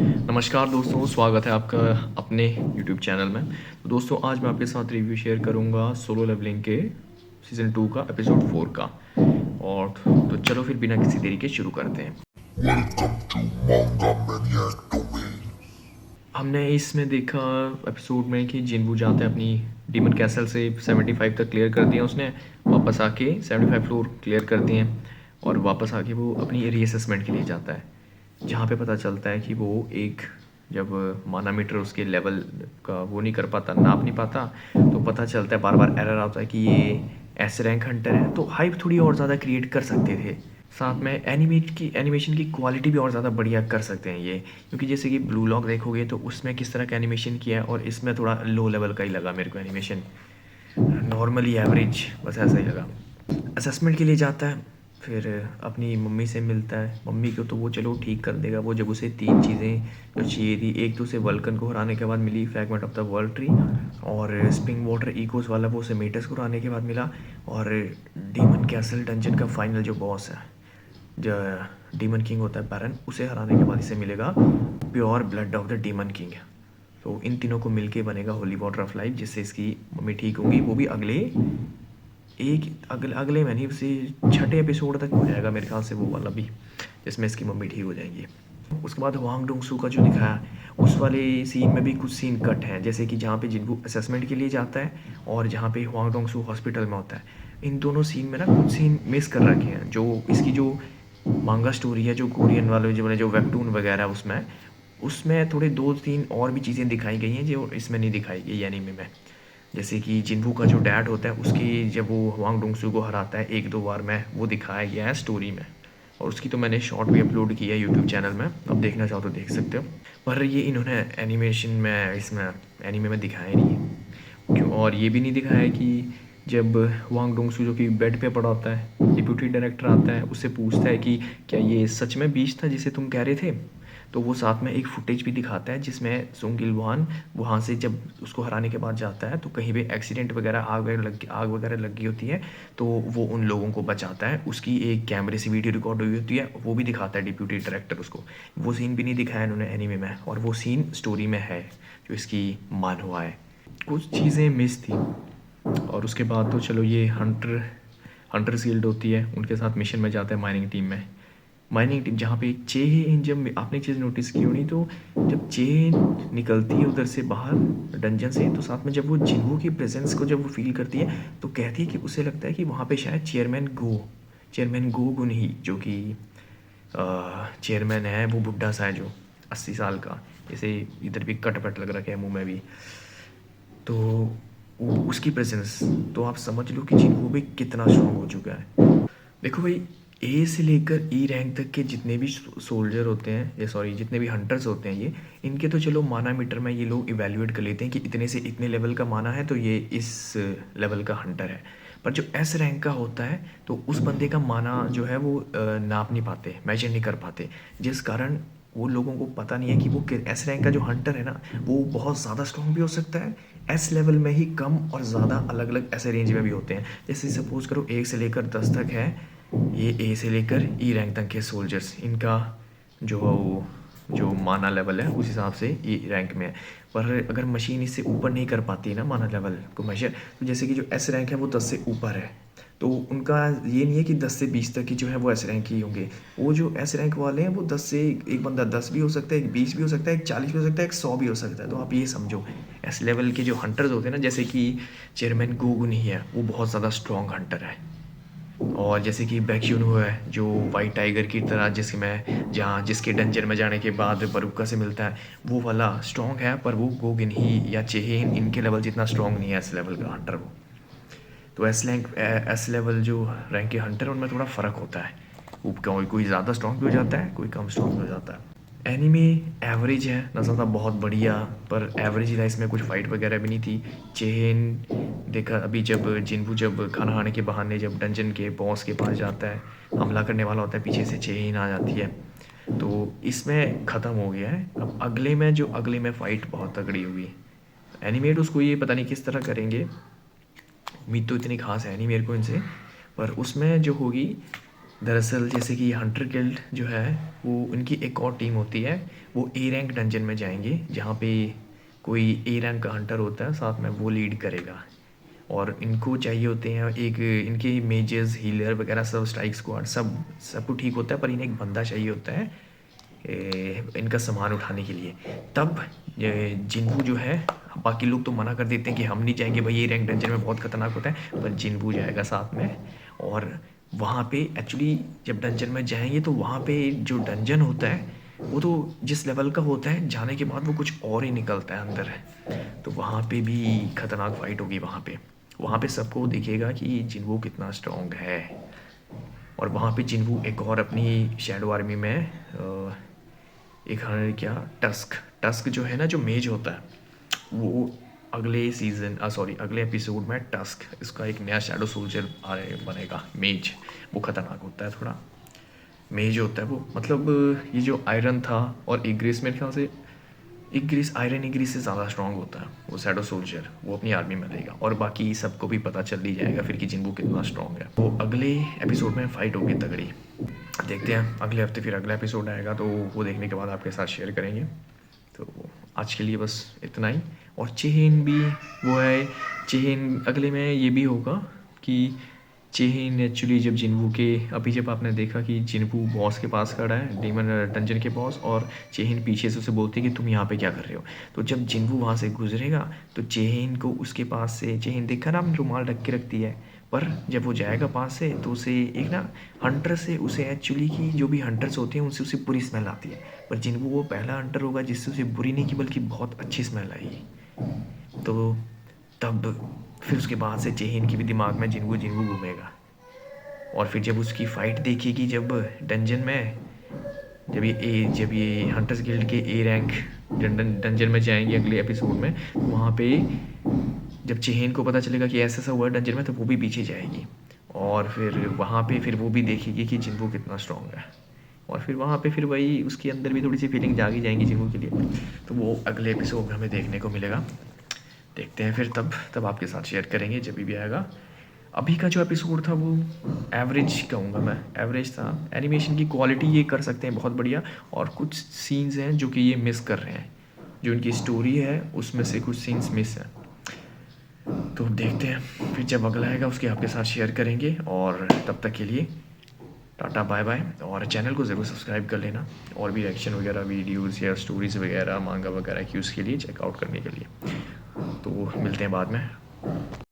नमस्कार दोस्तों, स्वागत है आपका अपने यूट्यूब चैनल में। तो दोस्तों आज मैं आपके साथ रिव्यू शेयर करूंगा सोलो लेवलिंग के सीज़न 2 का एपिसोड 4 का। और तो चलो फिर बिना किसी देरी के शुरू करते हैं। Welcome to Manga Maniac Domain. हमने इसमें देखा एपिसोड में कि जिनवू जाता है अपनी डीमन कैसल से 75 तक क्लियर कर दिया उसने, वापस आके 75 फ्लोर क्लियर कर दिए और वापस आके वो अपनी रीअसेसमेंट के लिए जाता है, जहाँ पे पता चलता है कि वो एक जब मानामीटर उसके लेवल का वो नहीं कर पाता, नाप नहीं पाता, तो पता चलता है बार बार एरर आता है कि ये एस रैंक हंटर है। तो हाइप थोड़ी और ज़्यादा क्रिएट कर सकते थे, साथ में एनिमेशन की क्वालिटी भी और ज़्यादा बढ़िया कर सकते हैं ये, क्योंकि जैसे कि ब्लू लॉक देखोगे तो उसमें किस तरह का एनिमेशन किया है और इसमें थोड़ा लो लेवल का ही लगा मेरे को एनिमेशन, नॉर्मली एवरेज, बस ऐसा ही लगा। असेसमेंट के लिए जाता है, फिर अपनी मम्मी से मिलता है। मम्मी को तो वो चलो ठीक कर देगा, वो जब उसे 3 चीज़ें जो चाहिए थी, एक तो उसे वल्कन को हराने के बाद मिली fragment of the world tree, और स्प्रिंग वाटर इकोस वाला वो उसे मेटस को हराने के बाद मिला, और डीमन कैसल डंजन का फाइनल जो बॉस है, जो डीमन किंग होता है बैरन, उसे हराने के बाद इसे मिलेगा pure blood of the demon king. तो इन तीनों को मिलके बनेगा होली वाटर ऑफ लाइफ, जिससे इसकी मम्मी ठीक होगी। वो भी अगले महीने से छठे एपिसोड तक हो जाएगा मेरे ख्याल से वो वाला भी, जिसमें इसकी मम्मी ठीक हो जाएंगी। उसके बाद वांग डोंगसू का जो दिखाया, उस वाले सीन में भी कुछ सीन कट हैं, जैसे कि जहाँ पे जिनको असेसमेंट के लिए जाता है और जहाँ पे वांग डोंगसू हॉस्पिटल में होता है। इन दोनों सीन में ना कुछ सीन मिस कर रखे हैं, जो इसकी जो मांगा स्टोरी है, जो कोरियन वाले जो वेबटून वगैरह उसमें उसमें थोड़े 2-3 और भी चीज़ें दिखाई गई हैं जो इसमें नहीं दिखाई गई एनीमे में। जैसे कि जिन्वू का जो डैड होता है, उसकी जब वो हुआंग डोंगसू को हराता है 1-2 बार में, वो दिखाया गया है स्टोरी में, और उसकी तो मैंने शॉर्ट भी अपलोड की है यूट्यूब चैनल में, अब देखना चाहो तो देख सकते हो। पर ये इन्होंने एनिमेशन में इसमें एनीमे में दिखाया नहीं है क्यों। और ये भी नहीं दिखाया है कि जब वांग डोंगसू जो कि बेड पे पड़ा होता है, डिप्यूटी डायरेक्टर आता है, उससे पूछता है कि क्या ये सच में बीच था जिसे तुम कह रहे थे। तो वो साथ में एक फुटेज भी दिखाता है जिसमें सुंग गिलवान वहाँ से जब उसको हराने के बाद जाता है, तो कहीं पे एक्सीडेंट वगैरह आग वगैरह लग गई होती है, तो वो उन लोगों को बचाता है। उसकी एक कैमरे से वीडियो रिकॉर्ड हुई होती है, वो भी दिखाता है डिप्यूटी डायरेक्टर उसको। वो सीन भी नहीं दिखाया इन्होंने एनीमे में, और वो सीन स्टोरी में है जो इसकी मान हुआ है। कुछ चीज़ें मिस थी। और उसके बाद तो चलो ये हंटर्स गिल्ड होती है, उनके साथ मिशन में जाता है माइनिंग टीम में। माइनिंग टीम जहाँ पे चेन, जब आपने एक चीज़ नोटिस की होनी, तो जब चेन निकलती है उधर से बाहर डंजन से, तो साथ में जब वो जिन्हों की प्रेजेंस को जब वो फील करती है, तो कहती है कि उसे लगता है कि वहाँ पे शायद चेयरमैन गो गुन ही, जो कि चेयरमैन है, वो बुढ़ा सा है जो 80 साल का, जैसे इधर भी कट पट लग रखा है मुंह में भी, तो उसकी प्रेजेंस, तो आप समझ लो कि जिनको भी कितना स्ट्रॉन्ग हो चुका है। देखो भाई, ए से लेकर ई रैंक तक के जितने भी सोल्जर होते हैं, ये सॉरी जितने भी हंटर्स होते हैं, ये इनके तो चलो माना मीटर में ये लोग इवेल्युएट कर लेते हैं कि इतने से इतने लेवल का माना है तो ये इस लेवल का हंटर है। पर जो एस रैंक का होता है, तो उस बंदे का माना जो है वो नाप नहीं पाते, मेजर नहीं कर पाते, जिस कारण वो लोगों को पता नहीं है कि वो एस रैंक का जो हंटर है ना, वो बहुत ज़्यादा स्ट्रॉन्ग भी हो सकता है, एस लेवल में ही कम और ज़्यादा अलग अलग ऐसे रेंज में भी होते हैं। जैसे सपोज करो 1 से लेकर 10 तक है, ये ए से लेकर ई रैंक तक के सोल्जर्स, इनका जो जो माना लेवल है उस हिसाब से ई रैंक में है। पर अगर मशीन इससे ऊपर नहीं कर पाती है ना माना लेवल को मेजर, तो जैसे कि जो एस रैंक है वो 10 से ऊपर है, तो उनका ये नहीं है कि 10 से 20 तक की जो है वो एस रैंक ही होंगे। वो जो एस रैंक वाले हैं वो 10 से, एक बंदा 10 भी हो सकता है, एक 20 भी हो सकता है, एक 40 भी हो सकता है, एक 100 भी हो सकता है। तो आप ये समझो एस लेवल के जो हंटर्स होते हैं ना, जैसे कि चेयरमैन गोगुन ही है, वो बहुत ज़्यादा स्ट्रॉन्ग हंटर है। और जैसे कि बैक्यूनो है जो वाइट टाइगर की तरह, जिसमें जहाँ जिसके डंजन में जाने के बाद बरूका से मिलता है, वो वाला स्ट्रॉन्ग है, पर वो गोगिन ही या चेहेन इनके लेवल जितना स्ट्रॉन्ग नहीं है एस लेवल का हंटर वो। तो एस लेवल जो रैंक के हंटर है उनमें थोड़ा फ़र्क होता है, वो कोई ज़्यादा स्ट्रॉन्ग भी हो जाता है, कोई कम स्ट्रॉन्ग भी हो जाता है। एनीमे एवरेज है ना, ज़्यादा बहुत बढ़िया, पर एवरेज ही था, इसमें कुछ फाइट वगैरह भी नहीं थी। चेन देखा अभी, जब जिन्वू जब खाना खाने के बहाने जब डंजन के बॉस के पास जाता है, हमला करने वाला होता है, पीछे से चेन आ जाती है, तो इसमें ख़त्म हो गया है। अब अगले में फ़ाइट बहुत तगड़ी हुई। एनिमेट उसको ये पता नहीं किस तरह करेंगे, उम्मीद तो इतनी खास है नहीं मेरे को इनसे, पर उसमें जो होगी दरअसल जैसे कि हंटर गिल्ड जो है वो उनकी एक और टीम होती है, वो ए रैंक डंजन में जाएंगे जहाँ पे कोई ए रैंक का हंटर होता है, साथ में वो लीड करेगा। और इनको चाहिए होते हैं एक, इनके मेजेस हीलर वगैरह सब, स्ट्राइक स्क्वाड सब कुछ ठीक होता है, पर इन्हें एक बंदा चाहिए होता है इनका सामान उठाने के लिए। तब जिन्वू जो है, बाकी लोग तो मना कर देते हैं कि हम नहीं जाएंगे भाई, ये रैंक डंजन में बहुत ख़तरनाक होता है, पर जिन्वू जाएगा साथ में। और वहाँ पे एक्चुअली जब डंजन में जाएंगे तो वहाँ पे जो डंजन होता है वो तो जिस लेवल का होता है, जाने के बाद वो कुछ और ही निकलता है अंदर है। तो वहाँ पे भी खतरनाक फाइट होगी वहाँ पे सबको दिखेगा कि जिन्वू कितना स्ट्रॉन्ग है। और वहाँ पे जिन्वू एक और अपनी शैडो आर्मी में एक क्या, टस्क टस्क जो है ना, जो मेज होता है वो अगले सीज़न सॉरी अगले एपिसोड में टस्क, इसका एक नया शैडो सोल्जर बनेगा मेज। वो खतरनाक होता है थोड़ा, मेज होता है वो, मतलब ये जो आयरन था और इग्रिस, मेरे ख्याल से इग्रिस आयरन इग्रिस से ज़्यादा स्ट्रांग होता है वो शैडो सोल्जर, वो अपनी आर्मी में लेगा। और बाकी सबको भी पता चल ही जाएगा फिर कि जिन्वू कितना स्ट्रांग है। वो अगले एपिसोड में फाइट होगी तगड़ी। देखते हैं अगले हफ्ते फिर अगला एपिसोड आएगा, तो वो देखने के बाद आपके साथ शेयर करेंगे। तो आज के लिए बस इतना ही। और चेहेन भी वो है, चेहेन अगले में ये भी होगा कि चेहेन एक्चुअली जब जिन्वू के, अभी जब आपने देखा कि जिन्वू बॉस के पास खड़ा है, डीमन डंजन के बॉस, और चेहेन पीछे से उसे बोलती है कि तुम यहाँ पे क्या कर रहे हो। तो जब जिन्वू वहाँ से गुजरेगा तो चेहेन को उसके पास से, चेहेन देखा ना रुमाल ढक के रखती है, पर जब वो जाएगा पास से तो उसे एक ना हंटर से, उसे एक्चुअली कि जो भी हंटर्स होते हैं उनसे उसे बुरी स्मेल आती है, पर जिन्वू वो पहला हंटर होगा जिससे उसे बुरी नहीं की बल्कि बहुत अच्छी स्मेल आएगी। तो तब फिर उसके बाद से चेहेन की भी दिमाग में जिन्वू जिन्वू घूमेगा। और फिर जब उसकी फ़ाइट देखिएगी जब डंजन में, जब ये हंटर्स गिल्ड के ए रैंक डंजन में जाएंगे अगले एपिसोड में, तो वहाँ पे जब चेहेन को पता चलेगा कि ऐसा ऐसा हुआ डंजन में, तो वो भी पीछे जाएगी। और फिर वहाँ पे फिर वो भी देखेगी कि जिन्वू कितना स्ट्रॉन्ग है। और फिर वहाँ पे फिर वही उसके अंदर भी थोड़ी सी फीलिंग जागी जाएंगी जिन्वू के लिए। तो वो अगले एपिसोड में हमें देखने को मिलेगा। देखते हैं फिर, तब आपके साथ शेयर करेंगे जब भी आएगा। अभी का जो एपिसोड था वो एवरेज कहूँगा मैं, एवरेज था। एनिमेशन की क्वालिटी ये कर सकते हैं बहुत बढ़िया, और कुछ सीन्स हैं जो कि ये मिस कर रहे हैं, जो इनकी स्टोरी है उसमें से कुछ सीन्स मिस हैं। तो देखते हैं फिर जब अगला आएगा उसके आपके साथ शेयर करेंगे। और तब तक के लिए टाटा बाय बाय। और चैनल को ज़रूर सब्सक्राइब कर लेना, और भी रिएक्शन वगैरह वीडियोस या स्टोरीज़ वगैरह मांगा वगैरह की उसके लिए चेकआउट करने के लिए। तो मिलते हैं बाद में।